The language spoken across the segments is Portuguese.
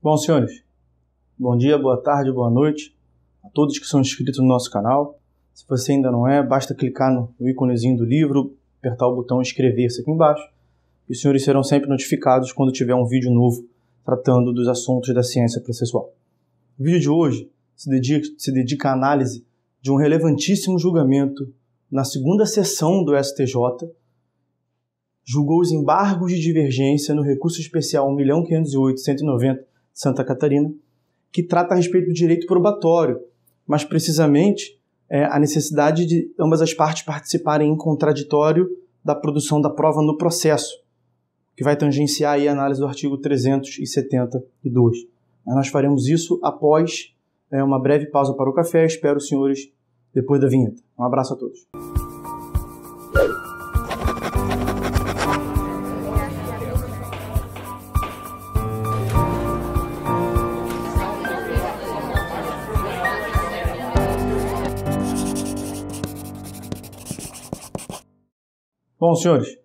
Bom, senhores, bom dia, boa tarde, boa noite a todos que são inscritos no nosso canal. Se você ainda não é, basta clicar no íconezinho do livro, apertar o botão inscrever-se aqui embaixo e os senhores serão sempre notificados quando tiver um vídeo novo tratando dos assuntos da ciência processual. O vídeo de hoje se dedica à análise de um relevantíssimo julgamento na segunda sessão do STJ. Julgou os embargos de divergência no recurso especial 1.508.190 de Santa Catarina, que trata a respeito do direito probatório, mas precisamente a necessidade de ambas as partes participarem em contraditório da produção da prova no processo, que vai tangenciar aí a análise do artigo 372. Mas nós faremos isso após uma breve pausa para o café. Espero os senhores depois da vinheta. Um abraço a todos. Bom, senhores,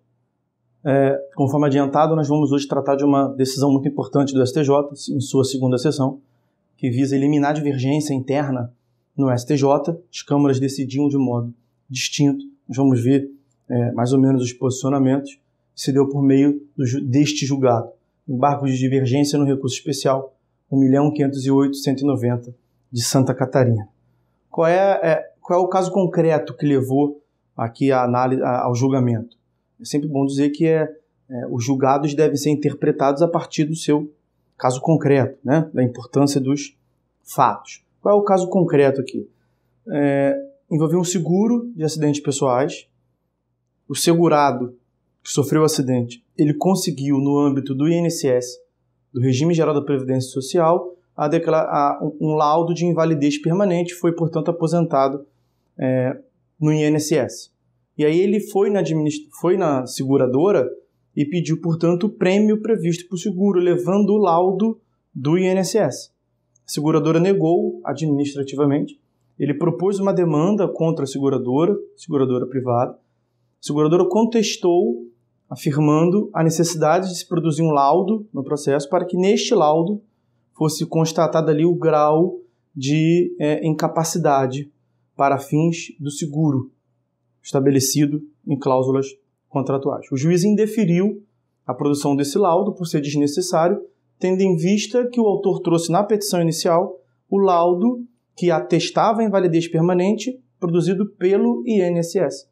conforme adiantado, nós vamos hoje tratar de uma decisão muito importante do STJ, em sua segunda sessão, que visa eliminar a divergência interna no STJ. As câmaras decidiam de modo distinto. Nós vamos ver mais ou menos os posicionamentos. Se deu por meio deste julgado. Embargos de divergência no recurso especial 1.508.190 de Santa Catarina. Qual é o caso concreto que levou aqui a análise, ao julgamento? É sempre bom dizer que os julgados devem ser interpretados a partir do seu caso concreto, né? Da importância dos fatos. Qual é o caso concreto aqui? Envolveu um seguro de acidentes pessoais. O segurado que sofreu o acidente, ele conseguiu, no âmbito do INSS, do Regime Geral da Previdência Social, um laudo de invalidez permanente, foi, portanto, aposentado no INSS. E aí ele foi na seguradora e pediu, portanto, o prêmio previsto para o seguro, levando o laudo do INSS. A seguradora negou administrativamente. Ele propôs uma demanda contra a seguradora privada. A seguradora contestou, afirmando a necessidade de se produzir um laudo no processo para que neste laudo fosse constatado ali o grau de incapacidade para fins do seguro, estabelecido em cláusulas contratuais. O juiz indeferiu a produção desse laudo por ser desnecessário, tendo em vista que o autor trouxe na petição inicial o laudo que atestava a invalidez permanente produzido pelo INSS.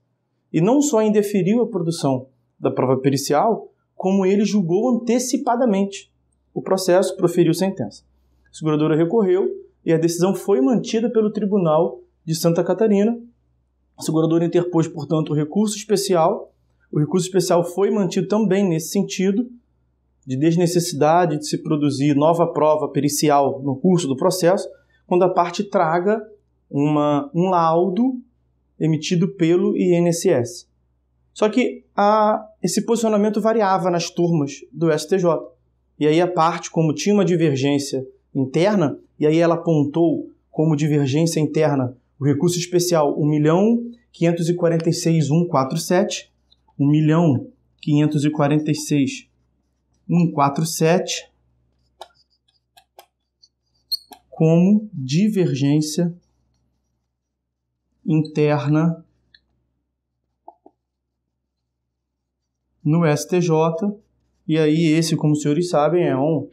E não só indeferiu a produção da prova pericial, como ele julgou antecipadamente o processo, proferiu sentença. A seguradora recorreu e a decisão foi mantida pelo Tribunal de Santa Catarina. A seguradora interpôs, portanto, o recurso especial. O recurso especial foi mantido também nesse sentido, de desnecessidade de se produzir nova prova pericial no curso do processo, quando a parte traga um laudo emitido pelo INSS. Só que esse posicionamento variava nas turmas do STJ. E aí a parte, como tinha uma divergência interna, e aí ela apontou como divergência interna o recurso especial 1.546.147, 1.546.147, como divergência interna no STJ. E aí esse, como os senhores sabem, é uma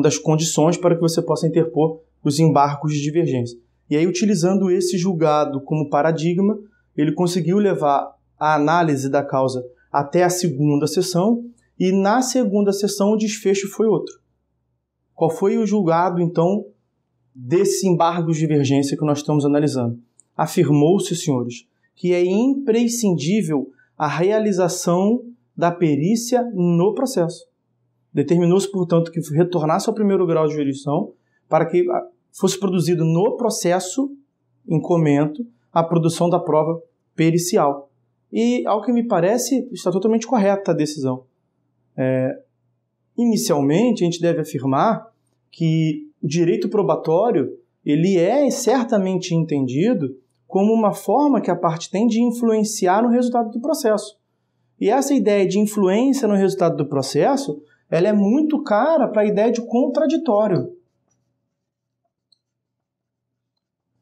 das condições para que você possa interpor os embargos de divergência. E aí, utilizando esse julgado como paradigma, ele conseguiu levar a análise da causa até a segunda sessão, e na segunda sessão o desfecho foi outro. Qual foi o julgado, então, desse embargo de divergência que nós estamos analisando? Afirmou-se, senhores, que é imprescindível a realização da perícia no processo. Determinou-se, portanto, que retornasse ao primeiro grau de jurisdição para que fosse produzido no processo em comento a produção da prova pericial. E, ao que me parece, está totalmente correta a decisão. Inicialmente, a gente deve afirmar que o direito probatório ele é certamente entendido como uma forma que a parte tem de influenciar no resultado do processo. E essa ideia de influência no resultado do processo ela é muito cara para a ideia de contraditório.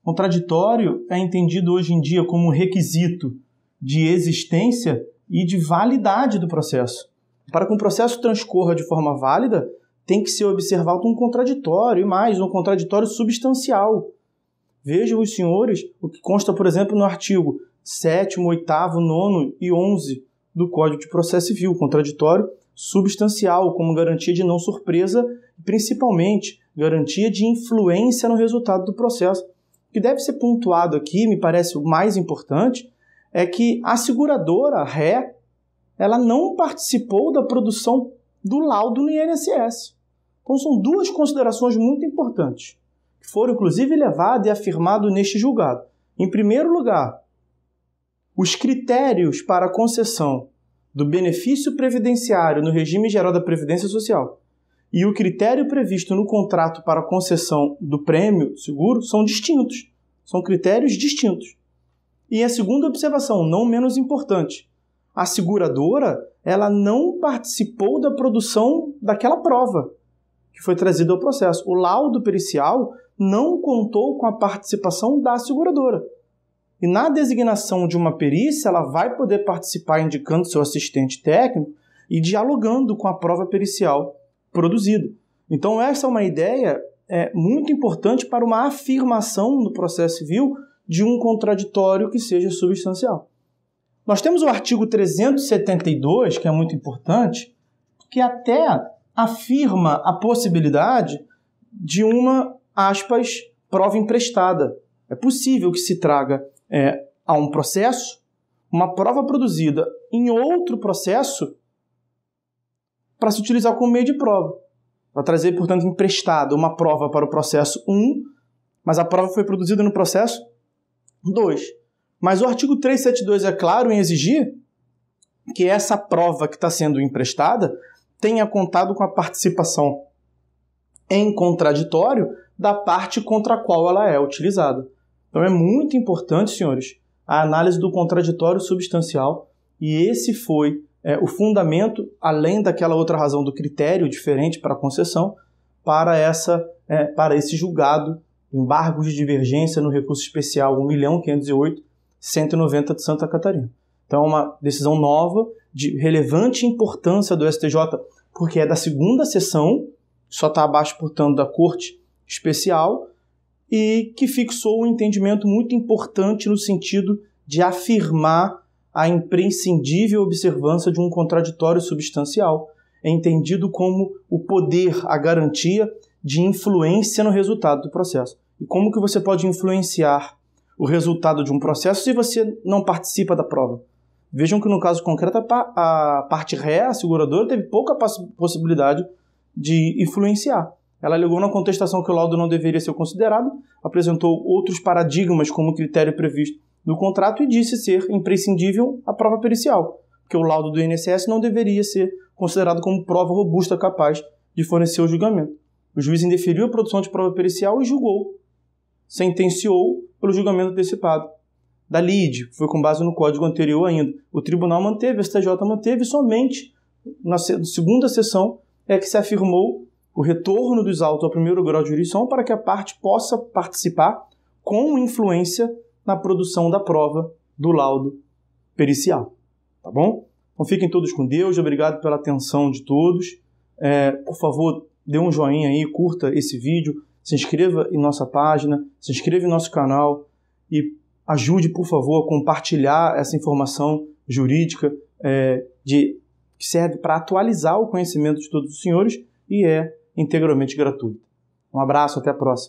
Contraditório é entendido hoje em dia como requisito de existência e de validade do processo. Para que um processo transcorra de forma válida, tem que ser observado um contraditório, e mais, um contraditório substancial. Vejam os senhores o que consta, por exemplo, no artigo 7º, 8º, 9º e 11 do Código de Processo Civil, contraditório substancial, como garantia de não surpresa e, principalmente, garantia de influência no resultado do processo. O que deve ser pontuado aqui, me parece o mais importante, é que a seguradora, a Ré, ela não participou da produção do laudo no INSS. Então são duas considerações muito importantes, que foram inclusive levadas e afirmadas neste julgado. Em primeiro lugar, os critérios para a concessão do benefício previdenciário no regime geral da Previdência Social e o critério previsto no contrato para a concessão do prêmio seguro são distintos, são critérios distintos. E a segunda observação, não menos importante, a seguradora ela não participou da produção daquela prova que foi trazida ao processo. O laudo pericial não contou com a participação da seguradora. E na designação de uma perícia, ela vai poder participar indicando seu assistente técnico e dialogando com a prova pericial produzida. Então essa é uma ideia muito importante para uma afirmação no processo civil de um contraditório que seja substancial. Nós temos o artigo 372, que é muito importante, que até afirma a possibilidade de uma, aspas, prova emprestada. É possível que se traga a um processo uma prova produzida em outro processo para se utilizar como meio de prova. Vai trazer, portanto, emprestada uma prova para o processo 1, mas a prova foi produzida no processo 2. Mas o artigo 372 é claro em exigir que essa prova que está sendo emprestada tenha contado com a participação em contraditório da parte contra a qual ela é utilizada. Então é muito importante, senhores, a análise do contraditório substancial, e esse foi o fundamento, além daquela outra razão do critério diferente para a concessão, para esse julgado, embargos de divergência no recurso especial 1.508.190 de Santa Catarina. Então é uma decisão nova, de relevante importância do STJ, porque é da segunda sessão, só está abaixo, portanto, da Corte Especial, e que fixou um entendimento muito importante no sentido de afirmar a imprescindível observância de um contraditório substancial, entendido como o poder, a garantia de influência no resultado do processo. E como que você pode influenciar o resultado de um processo se você não participa da prova? Vejam que no caso concreto a parte ré, a seguradora, teve pouca possibilidade de influenciar. Ela alegou na contestação que o laudo não deveria ser considerado, apresentou outros paradigmas como critério previsto no contrato e disse ser imprescindível a prova pericial, que o laudo do INSS não deveria ser considerado como prova robusta capaz de fornecer o julgamento. O juiz indeferiu a produção de prova pericial e julgou, sentenciou pelo julgamento antecipado. Da lide, foi com base no código anterior ainda. O tribunal manteve, o STJ manteve, somente na segunda sessão é que se afirmou o retorno dos autos ao primeiro grau de jurisdição para que a parte possa participar com influência na produção da prova do laudo pericial. Tá bom? Então fiquem todos com Deus, obrigado pela atenção de todos. Por favor, dê um joinha aí, curta esse vídeo, se inscreva em nossa página, se inscreva em nosso canal e ajude, por favor, a compartilhar essa informação jurídica que serve para atualizar o conhecimento de todos os senhores e é integralmente gratuito. Um abraço, até a próxima.